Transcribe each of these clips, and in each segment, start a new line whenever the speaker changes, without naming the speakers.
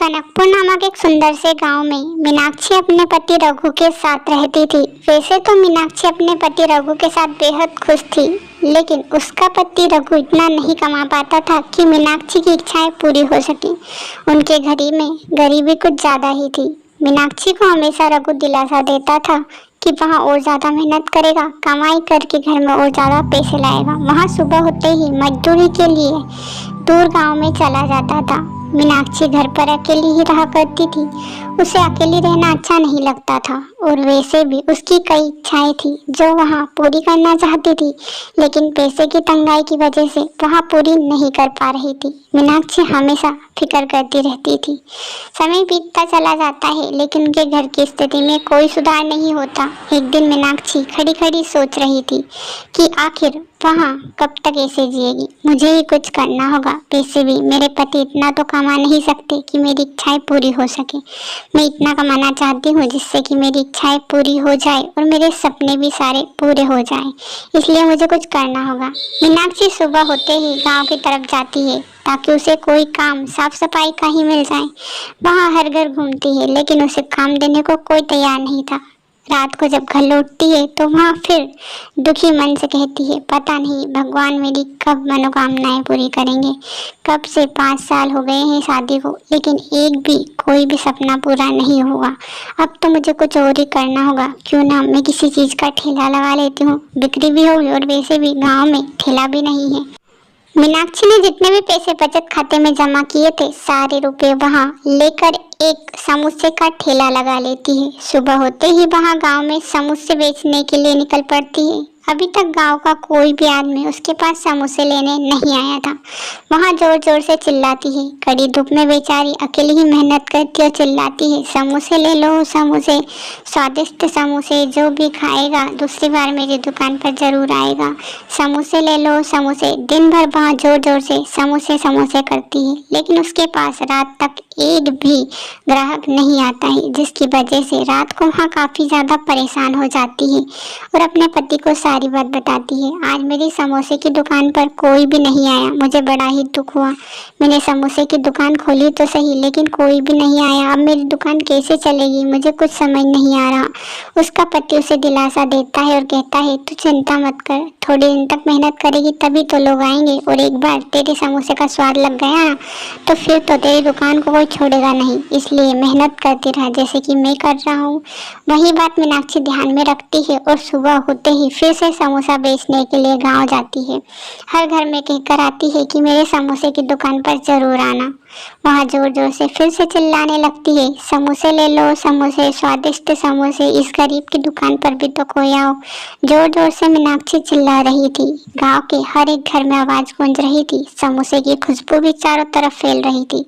कनकपुर नामक एक सुंदर से गांव में मीनाक्षी अपने पति रघु के साथ रहती थी। वैसे तो मीनाक्षी अपने पति रघु के साथ बेहद खुश थी, लेकिन उसका पति रघु इतना नहीं कमा पाता था कि मीनाक्षी की इच्छाएं पूरी हो सके। उनके घर में गरीबी कुछ ज्यादा ही थी। मीनाक्षी को हमेशा रघु दिलासा देता था कि वहाँ और ज्यादा मेहनत करेगा, कमाई करके घर में और ज्यादा पैसे लाएगा। वहाँ सुबह होते ही मजदूरी के लिए दूर गांव में चला जाता था। मीनाक्षी घर पर अकेली ही रहा करती थी। उसे अकेली रहना अच्छा नहीं लगता था और वैसे भी उसकी कई इच्छाएं थी जो वहाँ पूरी करना चाहती थी, लेकिन पैसे की तंगाई की वजह से वहाँ पूरी नहीं कर पा रही थी। मीनाक्षी हमेशा फिक्र करती रहती थी। समय बीतता चला जाता है, लेकिन उनके घर की स्थिति में कोई सुधार नहीं होता। एक दिन मीनाक्षी खड़ी खड़ी सोच रही थी कि आखिर वहाँ कब तक ऐसे जिएगी। मुझे ही कुछ करना होगा। वैसे भी मेरे पति इतना तो कमा नहीं सकते कि मेरी इच्छाएं पूरी हो सके। मैं इतना कमाना चाहती हूँ जिससे कि मेरी इच्छाएं पूरी हो जाए और मेरे सपने भी सारे पूरे हो जाएं। इसलिए मुझे कुछ करना होगा। मीनाक्षी सुबह होते ही गांव की तरफ जाती है ताकि उसे कोई काम साफ सफाई का ही मिल जाए। वहाँ हर घर घूमती है, लेकिन उसे काम देने को कोई तैयार नहीं था। रात को जब घर लौटती है तो वहाँ फिर दुखी मन से कहती है, पता नहीं भगवान मेरी कब मनोकामनाएं पूरी करेंगे। कब से 5 साल हो गए हैं शादी को, लेकिन एक भी कोई भी सपना पूरा नहीं हुआ। अब तो मुझे कुछ और ही करना होगा। क्यों ना मैं किसी चीज़ का ठेला लगा लेती हूँ, बिक्री भी होगी और वैसे भी गाँव में ठेला भी नहीं है। मीनाक्षी ने जितने भी पैसे बचत खाते में जमा किए थे, सारे रुपए वहाँ लेकर एक समोसे का ठेला लगा लेती है। सुबह होते ही वहाँ गांव में समोसे बेचने के लिए निकल पड़ती है। अभी तक गांव का कोई भी आदमी उसके पास समोसे लेने नहीं आया था। वहाँ जोर जोर से चिल्लाती है। कड़ी धूप में बेचारी अकेली ही मेहनत करती और चिल्लाती है, समोसे ले लो, समोसे, स्वादिष्ट समोसे, जो भी खाएगा दूसरी बार मेरी दुकान पर जरूर आएगा। समोसे ले लो, समोसे। दिन भर वहाँ जोर जोर से समोसे समोसे करती है, लेकिन उसके पास रात तक एक भी ग्राहक नहीं आता है, जिसकी वजह से रात को वहाँ काफ़ी ज़्यादा परेशान हो जाती है और अपने पति को सारी बात बताती है। आज मेरी समोसे की दुकान पर कोई भी नहीं आया, मुझे बड़ा ही दुख हुआ। मैंने समोसे की दुकान खोली तो सही, लेकिन कोई भी नहीं आया। अब मेरी दुकान कैसे चलेगी, मुझे कुछ समझ नहीं आ रहा। उसका पति उसे दिलासा देता है और कहता है, तू चिंता मत कर, थोड़े दिन तक मेहनत करेगी तभी तो लोग आएंगे, और एक बार तेरे समोसे का स्वाद लग गया तो फिर तो तेरी दुकान को कोई छोड़ेगा नहीं। इसलिए मेहनत करती रहा जैसे कि मैं कर रहा हूँ। वही बात मीनाक्षी ध्यान में रखती है और सुबह होते ही फिर से समोसा बेचने के लिए गांव जाती है। हर घर में कहकर आती है कि मेरे समोसे की दुकान पर जरूर आना। वहाँ जोर जोर से फिर से चिल्लाने लगती है, समोसे ले लो, समोसे, स्वादिष्ट समोसे, इस गरीब की दुकान पर भी तो कोई आओ। जोर जोर से मीनाक्षी चिल्ला रही थी। गांव के हर एक घर में आवाज गूंज रही थी। समोसे की खुशबू भी चारों तरफ फैल रही थी।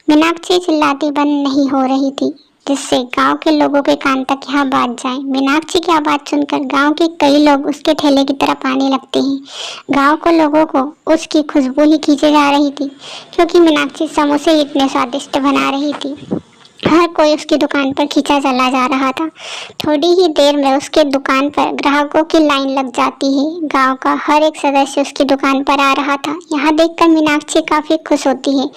मीनाक्षी चिल्लाती बंद नहीं हो रही थी, जिससे गांव के लोगों के कान तक यह बात जाए। मीनाक्षी की आवाज सुनकर गांव के कई लोग उसके ठेले की तरफ आने लगते हैं। गांव के लोगों को उसकी खुशबू ही खींचे जा रही थी, क्योंकि मीनाक्षी समोसे इतने स्वादिष्ट बना रही थी। हर कोई उसकी दुकान पर खींचा चला जा रहा था। थोड़ी ही देर में उसके दुकान पर ग्राहकों की लाइन लग जाती है। गांव का हर एक सदस्य उसकी दुकान पर आ रहा था। यहाँ देखकर मीनाक्षी काफ़ी खुश होती है।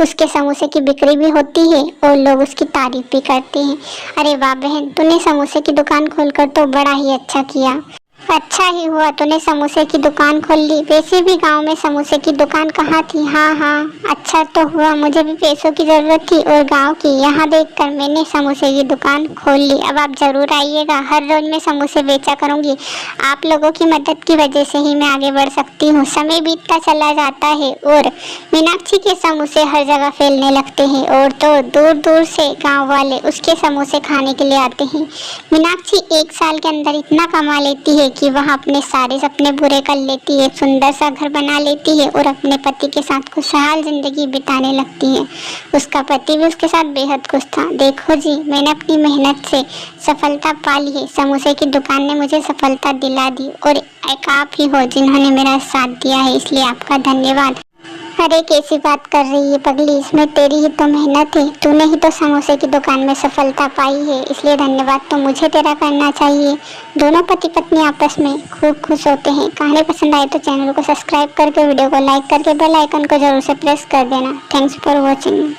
उसके समोसे की बिक्री भी होती है और लोग उसकी तारीफ भी करते हैं। अरे वाह बहन, तूने समोसे की दुकान खोलकर तो बड़ा ही अच्छा किया। अच्छा ही हुआ तूने समोसे की दुकान खोल ली। वैसे भी गांव में समोसे की दुकान कहाँ थी। हाँ, अच्छा तो हुआ, मुझे भी पैसों की ज़रूरत थी और गांव की। यहाँ देखकर मैंने समोसे की दुकान खोल ली। अब आप ज़रूर आइएगा, हर रोज़ मैं समोसे बेचा करूँगी। आप लोगों की मदद की वजह से ही मैं आगे बढ़ सकती हूँ। समय बीतता चला जाता है और मीनाक्षी के समोसे हर जगह फैलने लगते हैं और तो दूर दूर से गाँव वाले उसके समोसे खाने के लिए आते हैं। मीनाक्षी 1 साल के अंदर इतना कमा लेती है कि वह अपने सारे सपने पूरे कर लेती है, सुंदर सा घर बना लेती है और अपने पति के साथ खुशहाल जिंदगी बिताने लगती है। उसका पति भी उसके साथ बेहद खुश था। देखो जी, मैंने अपनी मेहनत से सफलता पा ली है। समोसे की दुकान ने मुझे सफलता दिला दी और एक आप ही हो जिन्होंने मेरा साथ दिया है, इसलिए आपका धन्यवाद। अरे कैसी बात कर रही है पगली, इसमें तेरी ही तो मेहनत है। तूने ही तो समोसे की दुकान में सफलता पाई है, इसलिए धन्यवाद तो मुझे तेरा करना चाहिए। दोनों पति पत्नी आपस में खूब खुश होते हैं। कहानी पसंद आए तो चैनल को सब्सक्राइब करके, वीडियो को लाइक करके बेल आइकन को जरूर से प्रेस कर देना। Thanks for watching.